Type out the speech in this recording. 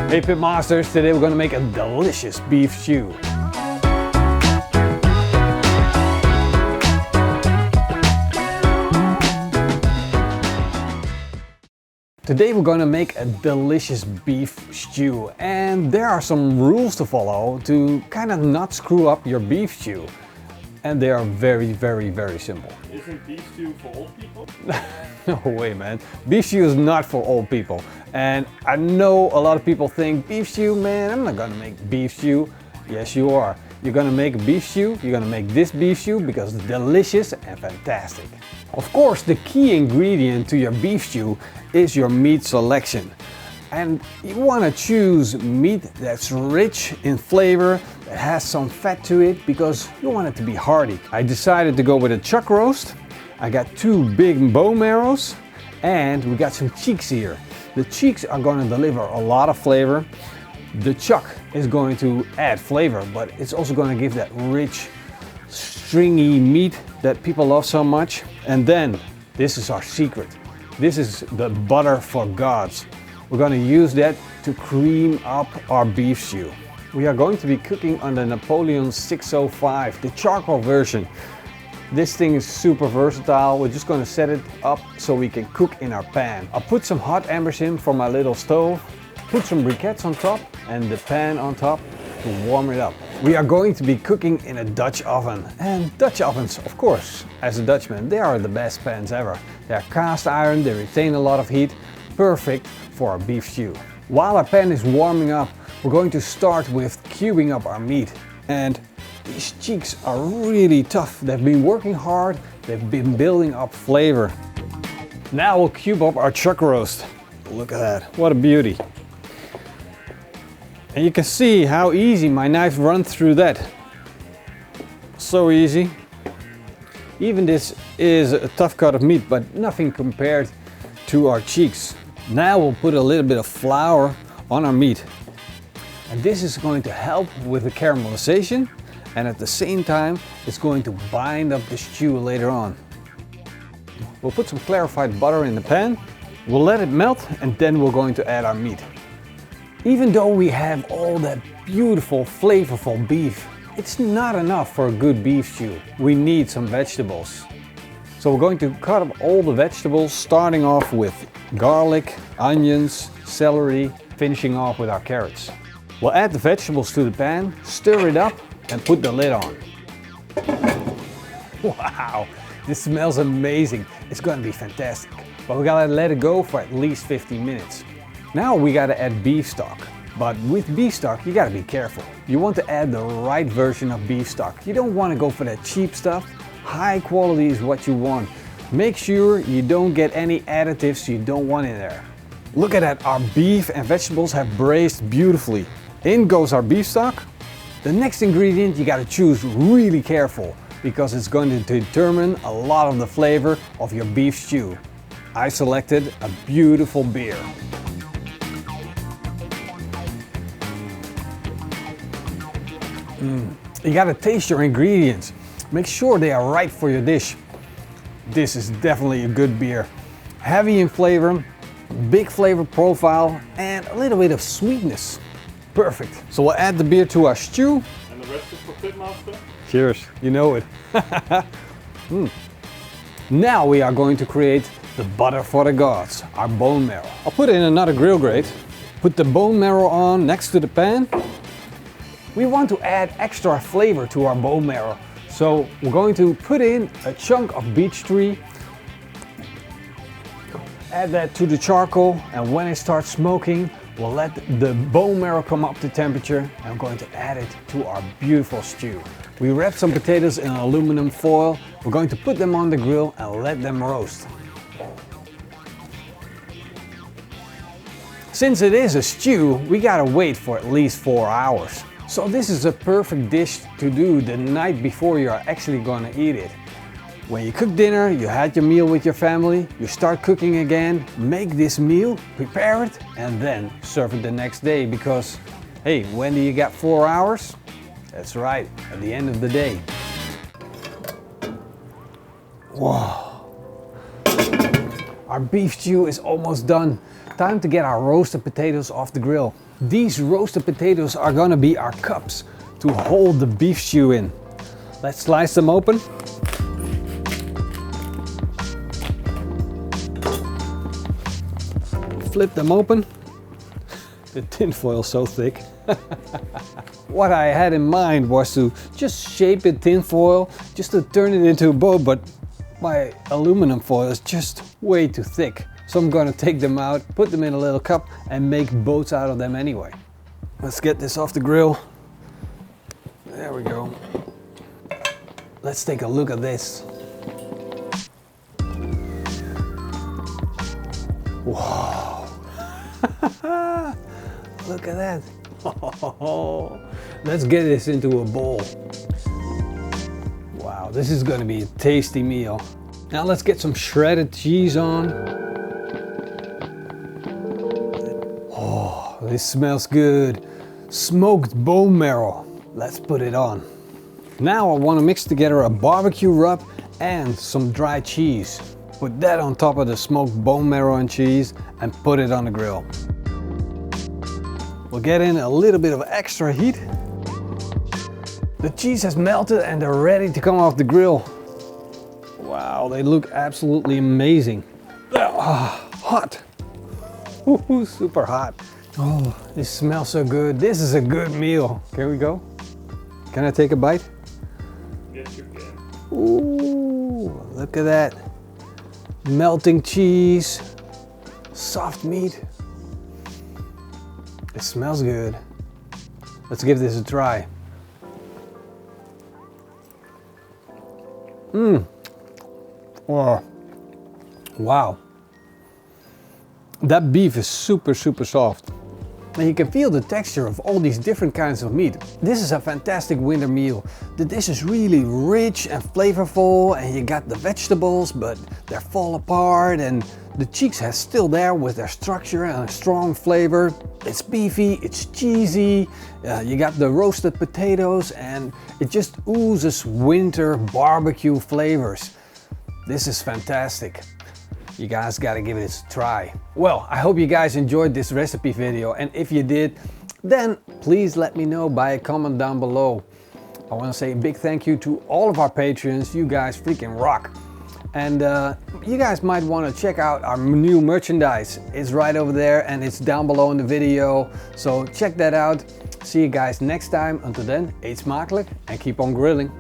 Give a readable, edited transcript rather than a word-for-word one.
Hey Pitmasters, today we're gonna make a delicious beef stew. Today we're gonna make a delicious beef stew, and there are some rules to follow to kind of not screw up your beef stew. And they are very simple. Isn't beef stew for old people? No way, man. Beef stew is not for old people. And I know a lot of people think, beef stew, man, I'm not gonna make beef stew. Yes, you are. You're gonna make a beef stew. You're gonna make this beef stew because it's delicious and fantastic. Of course, the key ingredient to your beef stew is your meat selection. And you want to choose meat that's rich in flavor, that has some fat to it, because you want it to be hearty. I decided to go with a chuck roast. I got 2 big bone marrows, and we got some cheeks here. The cheeks are going to deliver a lot of flavor. The chuck is going to add flavor, but it's also going to give that rich, stringy meat that people love so much. And then, this is our secret. This is the butter for gods. We're going to use that to cream up our beef stew. We are going to be cooking on the Napoleon 605, the charcoal version. This thing is super versatile. We're just going to set it up so we can cook in our pan. I'll put some hot embers in for my little stove, put some briquettes on top and the pan on top to warm it up. We are going to be cooking in a Dutch oven. And Dutch ovens, of course, as a Dutchman, they are the best pans ever. They are cast iron, they retain a lot of heat, perfect for our beef stew. While our pan is warming up, we're going to start with cubing up our meat. And these cheeks are really tough. They've been working hard, they've been building up flavor. Now we'll cube up our chuck roast. Look at that, what a beauty. And you can see how easy my knife runs through that. So easy. Even this is a tough cut of meat, but nothing compared to our cheeks. Now we'll put a little bit of flour on our meat. And this is going to help with the caramelization, and at the same time it's going to bind up the stew later on. We'll put some clarified butter in the pan. We'll let it melt, and then we're going to add our meat. Even though we have all that beautiful, flavorful beef, it's not enough for a good beef stew. We need some vegetables. So we're going to cut up all the vegetables, starting off with garlic, onions, celery, finishing off with our carrots. We'll add the vegetables to the pan, stir it up, and put the lid on. Wow, this smells amazing. It's gonna be fantastic. But we gotta let it go for at least 15 minutes. Now we gotta add beef stock. But with beef stock, you gotta be careful. You want to add the right version of beef stock. You don't want to go for that cheap stuff. High quality is what you want. Make sure you don't get any additives you don't want in there. Look at that, our beef and vegetables have braised beautifully. In goes our beef stock. The next ingredient you gotta choose really careful, because it's going to determine a lot of the flavor of your beef stew. I selected a beautiful beer. You gotta taste your ingredients. Make sure they are right for your dish. This is definitely a good beer. Heavy in flavor, big flavor profile, and a little bit of sweetness. Perfect. So we'll add the beer to our stew. And the rest is for Pitmaster? Cheers, you know it. Now we are going to create the butter for the gods, our bone marrow. I'll put it in another grill grate. Put the bone marrow on next to the pan. We want to add extra flavor to our bone marrow. So we're going to put in a chunk of beech tree, add that to the charcoal, and when it starts smoking, we'll let the bone marrow come up to temperature, and I'm going to add it to our beautiful stew. We wrap some potatoes in aluminum foil. We're going to put them on the grill and let them roast. Since it is a stew, we gotta wait for at least 4 hours. So this is a perfect dish to do the night before you are actually gonna eat it. When you cook dinner, you had your meal with your family, you start cooking again, make this meal, prepare it, and then serve it the next day, because, hey, when do you get 4 hours? That's right, at the end of the day. Whoa. Our beef stew is almost done. Time to get our roasted potatoes off the grill. These roasted potatoes are gonna be our cups to hold the beef stew in. Let's slice them open. Flip them open. The tin foil is so thick. What I had in mind was to just shape the tin foil, just to turn it into a boat, but my aluminum foil is just way too thick. So I'm gonna take them out, put them in a little cup and make boats out of them anyway. Let's get this off the grill. There we go. Let's take a look at this. Wow. Look at that. Let's get this into a bowl. Wow, this is gonna be a tasty meal. Now let's get some shredded cheese on. Oh, this smells good. Smoked bone marrow. Let's put it on. Now I want to mix together a barbecue rub and some dry cheese. Put that on top of the smoked bone marrow and cheese and put it on the grill. We'll get in a little bit of extra heat. The cheese has melted and they're ready to come off the grill. Wow, they look absolutely amazing. Hot. Ooh, super hot. Oh, this smells so good. This is a good meal. Here we go. Can I take a bite? Yes, you can. Ooh, look at that. Melting cheese, soft meat. It smells good. Let's give this a try. Oh, wow. That beef is super soft. And you can feel the texture of all these different kinds of meat. This is a fantastic winter meal. The dish is really rich and flavorful, and you got the vegetables, but they're fall apart, and the cheeks are still there with their structure and a strong flavor. It's beefy, it's cheesy, you got the roasted potatoes, and it just oozes winter barbecue flavors. This is fantastic. You guys gotta give it a try. Well, I hope you guys enjoyed this recipe video, and if you did, then please let me know by a comment down below. I want to say a big thank you to all of our patrons. You guys freaking rock. And you guys might want to check out our new merchandise. It's right over there and it's down below in the video. So check that out. See you guys next time. Until then, eet smakelijk and keep on grilling.